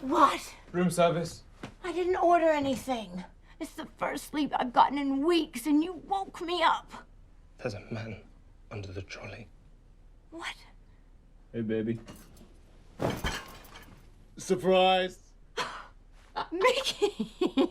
What? Room service. I didn't order anything. It's the first sleep I've gotten in weeks, and you woke me up. There's a man under the trolley. What? Hey, baby. Surprise! Mickey!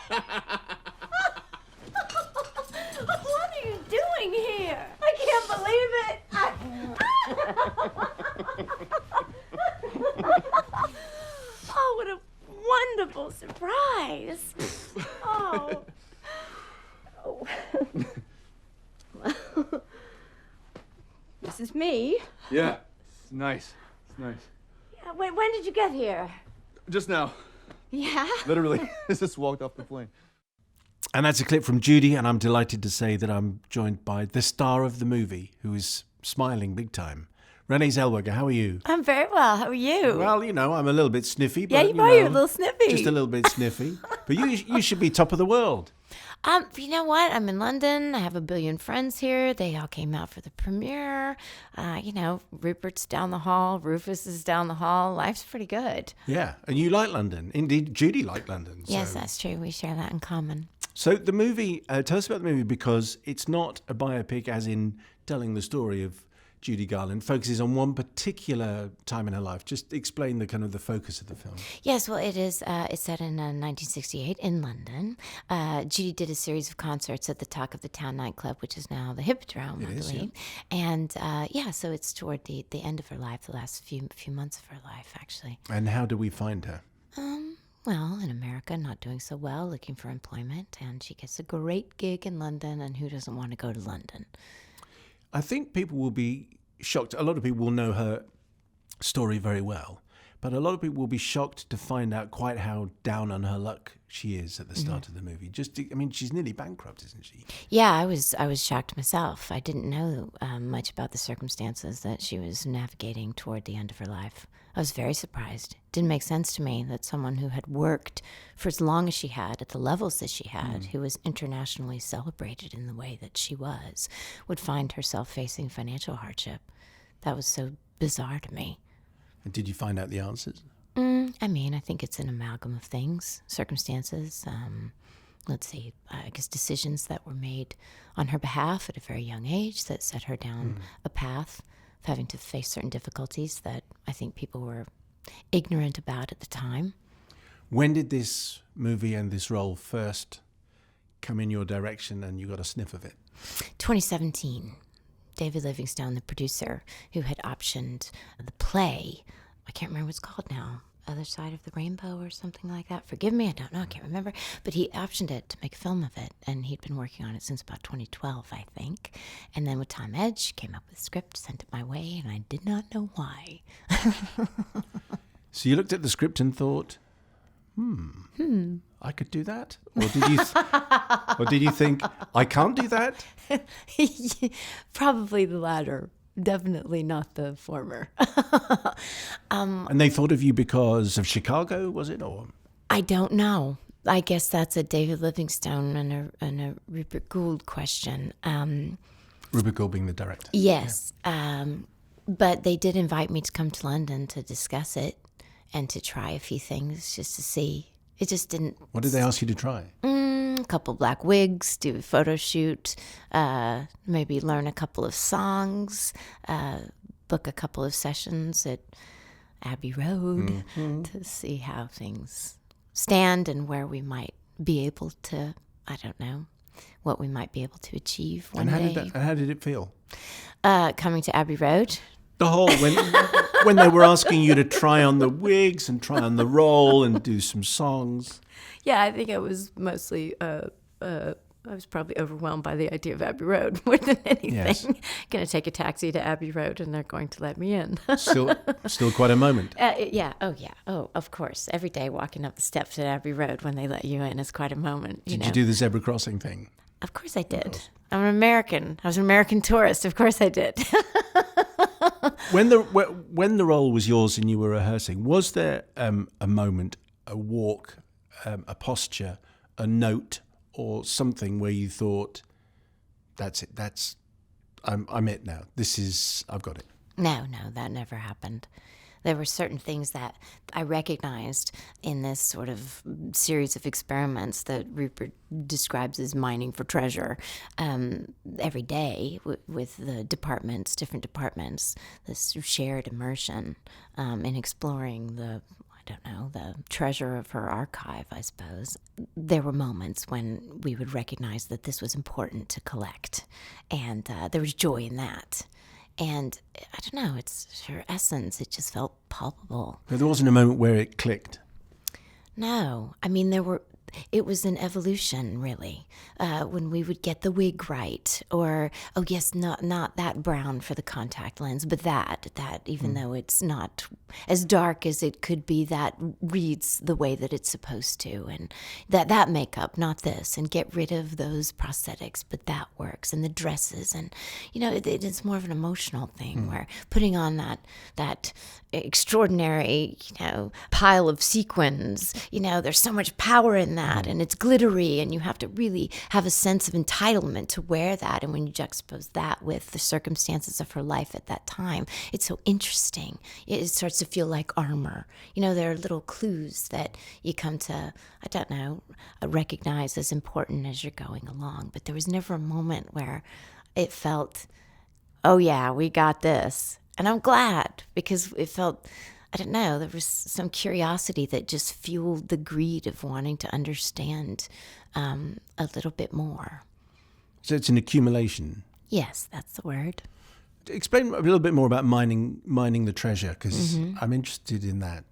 What are you doing here? I can't believe it! Oh, what a wonderful surprise! Oh. Oh. This is me. Yeah, it's nice. It's nice. Yeah, when did you get here? Just now. Yeah? Literally. Just walked off the plane. And that's a clip from Judy, and I'm delighted to say that I'm joined by the star of the movie, who is smiling big time. Renée Zellweger, how are you? I'm very well. How are you? Well, you know, I'm a little bit sniffy. But, Yeah, you are. You're a little sniffy. Just a little bit sniffy. But you should be top of the world. You know what? I'm in London. I have a billion friends here. They all came out for the premiere. Rupert's down the hall. Rufus is down the hall. Life's pretty good. Yeah, and you like London. Indeed, Judy liked London. Yes, that's true. We share that in common. So the movie, tell us about the movie, because it's not a biopic as in telling the story of Judy Garland, focuses on one particular time in her life. Just explain the kind of the focus of the film. Yes, well, it is. It's set in 1968 in London. Judy did a series of concerts at the Talk of the Town nightclub, which is now the Hippodrome, I believe. Yeah. And so it's toward the end of her life, the last few months of her life, actually. And how do we find her? Well, in America, not doing so well, looking for employment, and she gets a great gig in London, and who doesn't want to go to London? I think people will be shocked. A lot of people will know her story very well, but a lot of people will be shocked to find out quite how down on her luck she is at the start of the movie. She's nearly bankrupt, isn't she? Yeah, I was shocked myself. I didn't know much about the circumstances that she was navigating toward the end of her life. I was very surprised. It didn't make sense to me that someone who had worked for as long as she had, at the levels that she had, who was internationally celebrated in the way that she was, would find herself facing financial hardship. That was so bizarre to me. And did you find out the answers? I think it's an amalgam of things, circumstances, I guess decisions that were made on her behalf at a very young age that set her down a path of having to face certain difficulties that I think people were ignorant about at the time. When did this movie and this role first come in your direction and you got a sniff of it? 2017. David Livingstone, the producer, who had optioned the play, I can't remember what it's called now, Other Side of the Rainbow or something like that. Forgive me, I don't know, I can't remember. But he optioned it to make a film of it, and he'd been working on it since about 2012, I think. And then with Tom Edge, came up with a script, sent it my way, and I did not know why. So you looked at the script and thought, I could do that? Or did you think, I can't do that? Probably the latter. Definitely not the former. And they thought of you because of Chicago, was it? Or I don't know. I guess that's a David Livingstone and a Rupert Gould question. Rupert Gould being the director. Yes. Yeah. But they did invite me to come to London to discuss it and to try a few things just to see. It just didn't... What did they ask you to try? A couple black wigs, do a photo shoot, maybe learn a couple of songs, book a couple of sessions at Abbey Road to see how things stand and where we might be able to, I don't know, what we might be able to achieve one day. How did it feel? Coming to Abbey Road. The whole, when they were asking you to try on the wigs and try on the role and do some songs. Yeah, I think I was mostly, I was probably overwhelmed by the idea of Abbey Road more than anything. Yes. Going to take a taxi to Abbey Road and they're going to let me in. Still quite a moment. Yeah. Oh, of course. Every day walking up the steps at Abbey Road when they let you in is quite a moment. Did you do the zebra crossing thing? Of course I did. I'm an American. I was an American tourist. Of course I did. When the role was yours and you were rehearsing, was there a moment, a walk, a posture, a note, or something where you thought, "That's it. I'm it now. I've got it." No, that never happened. There were certain things that I recognized in this sort of series of experiments that Rupert describes as mining for treasure every day with the departments, different departments, this shared immersion in exploring the treasure of her archive, I suppose. There were moments when we would recognize that this was important to collect, and there was joy in that. And I don't know, it's her essence, it just felt palpable. But there wasn't a moment where it clicked. No, I mean, it was an evolution, really. When we would get the wig right, or, oh yes, not that brown for the contact lens, but that even though it's not as dark as it could be, that reads the way that it's supposed to, and that makeup, not this, and get rid of those prosthetics, but that works, and the dresses, and, it's more of an emotional thing, where putting on that extraordinary, pile of sequins, there's so much power in that, and it's glittery, and you have to really have a sense of entitlement to wear that. And when you juxtapose that with the circumstances of her life at that time, it's so interesting. It starts to feel like armor. There are little clues that you come to, recognize as important as you're going along. But there was never a moment where it felt, oh yeah, we got this. And I'm glad, because it felt, there was some curiosity that just fueled the greed of wanting to understand a little bit more. So it's an accumulation. Yes, that's the word. Explain a little bit more about mining the treasure, because I'm interested in that.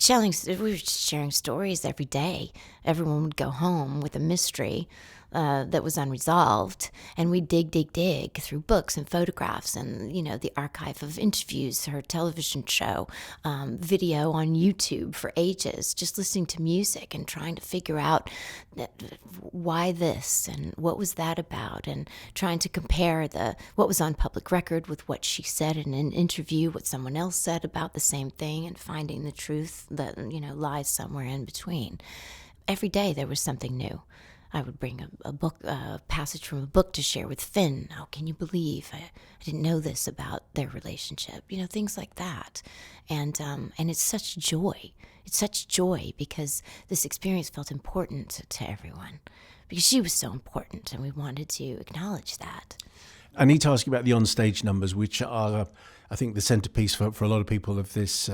We were just sharing stories every day. Everyone would go home with a mystery that was unresolved, and we dig through books and photographs and the archive of interviews, her television show, video on YouTube for ages, just listening to music and trying to figure out why this and what was that about, and trying to compare what was on public record with what she said in an interview, what someone else said about the same thing, and finding the truth that lies somewhere in between. Every day there was something new. I would bring a passage from a book to share with Finn. Oh, can you believe I didn't know this about their relationship? Things like that. And it's such joy. It's such joy because this experience felt important to everyone, because she was so important, and we wanted to acknowledge that. I need to ask you about the onstage numbers, which are, I think, the centerpiece for a lot of people of this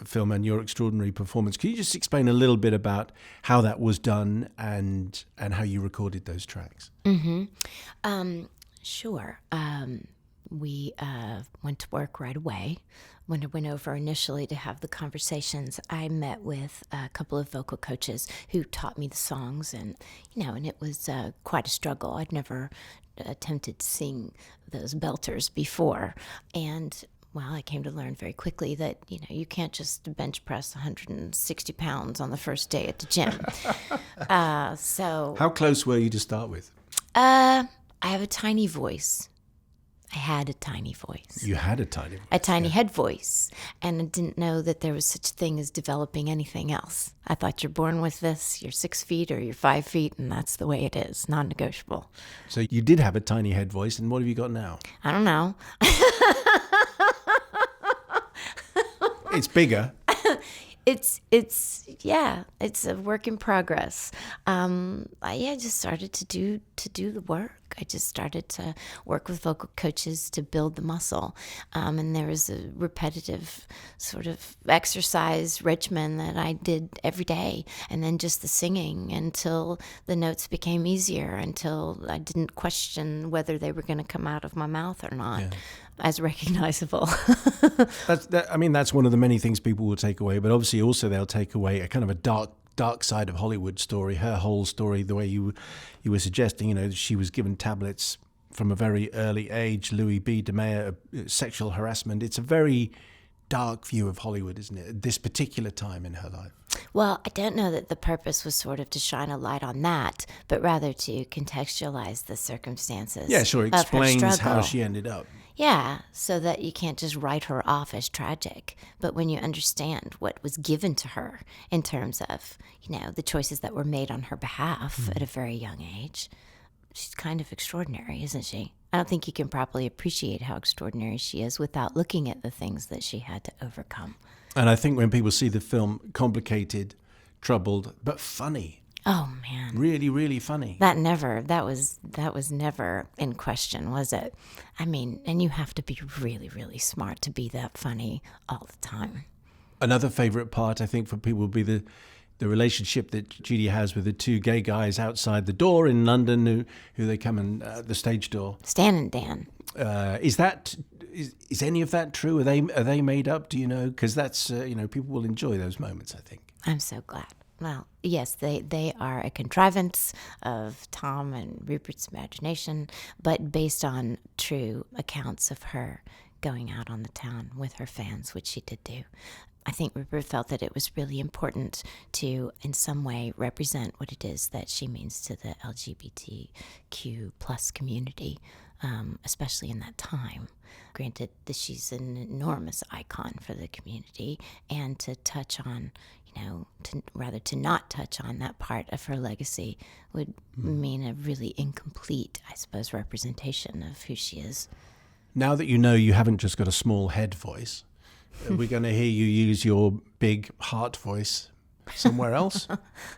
film and your extraordinary performance. Can you just explain a little bit about how that was done and how you recorded those tracks? Sure. We went to work right away. When I went over initially to have the conversations, I met with a couple of vocal coaches who taught me the songs, and it was quite a struggle. I'd never attempted to sing those belters before, and I came to learn very quickly that you can't just bench press 160 pounds on the first day at the gym. So how close were you to start with? I have a tiny voice. I had a tiny voice. You had a tiny voice. A tiny head voice. And I didn't know that there was such a thing as developing anything else. I thought you're born with this, you're 6 feet or you're 5 feet, and that's the way it is, non-negotiable. So you did have a tiny head voice, and what have you got now? I don't know. It's bigger. It's a work in progress. I just started to do the work. I just started to work with vocal coaches to build the muscle. And there was a repetitive sort of exercise regimen that I did every day. And then just the singing until the notes became easier, until I didn't question whether they were going to come out of my mouth or not. Yeah. As recognizable. That's one of the many things people will take away, but obviously also they'll take away a kind of a dark side of Hollywood story, her whole story, the way you were suggesting, she was given tablets from a very early age, Louis B. DeMeyer, sexual harassment. It's a very dark view of Hollywood, isn't it, at this particular time in her life? Well, I don't know that the purpose was sort of to shine a light on that, but rather to contextualize the circumstances. Yeah, sure. It explains how she ended up. Yeah, so that you can't just write her off as tragic, but when you understand what was given to her in terms of, the choices that were made on her behalf at a very young age, she's kind of extraordinary, isn't she? I don't think you can properly appreciate how extraordinary she is without looking at the things that she had to overcome. And I think when people see the film, complicated, troubled, but funny. Oh man. Really, really funny. That was never in question, was it? I mean, and you have to be really, really smart to be that funny all the time. Another favourite part, I think, for people would be the relationship that Judy has with the two gay guys outside the door in London who they come in the stage door. Stan and Dan. Is any of that true? Are they made up? Do you know? Because that's people will enjoy those moments, I think. I'm so glad. Well, yes, they are a contrivance of Tom and Rupert's imagination, but based on true accounts of her going out on the town with her fans, which she did do. I think Rupert felt that it was really important to, in some way, represent what it is that she means to the LGBTQ plus community, especially in that time. Granted that she's an enormous icon for the community, and to touch on, to not touch on that part of her legacy would mean a really incomplete, I suppose, representation of who she is. Now that you haven't just got a small head voice, we're going to hear you use your big heart voice somewhere else.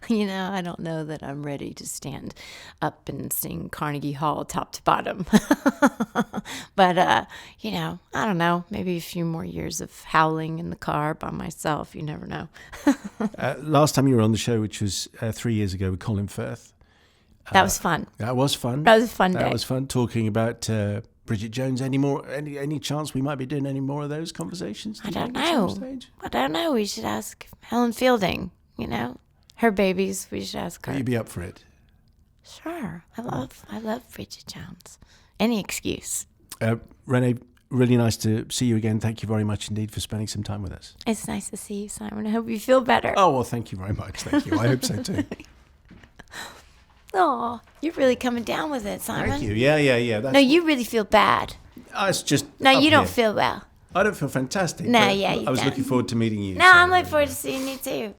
I don't know that I'm ready to stand up and sing Carnegie Hall top to bottom. But, I don't know, maybe a few more years of howling in the car by myself. You never know. Last time you were on the show, which was 3 years ago with Colin Firth. That was fun. That was fun. That was a fun day. That was fun talking about Bridget Jones. Any chance we might be doing any more of those conversations? I don't know. We should ask Helen Fielding, her babies. We should ask her. You'd be up for it. Sure. I love Bridget Jones. Any excuse. Renée, really nice to see you again. Thank you very much indeed for spending some time with us. It's nice to see you, Simon. I hope you feel better. Oh, well, thank you very much. Thank you. I hope so too. Oh, you're really coming down with it, Simon. Thank you. Yeah. No, you really feel bad. It's just No, up you don't here. feel well. I don't feel fantastic. No, but yeah, you I was don't. looking forward to meeting you. No, I'm looking forward to seeing you too.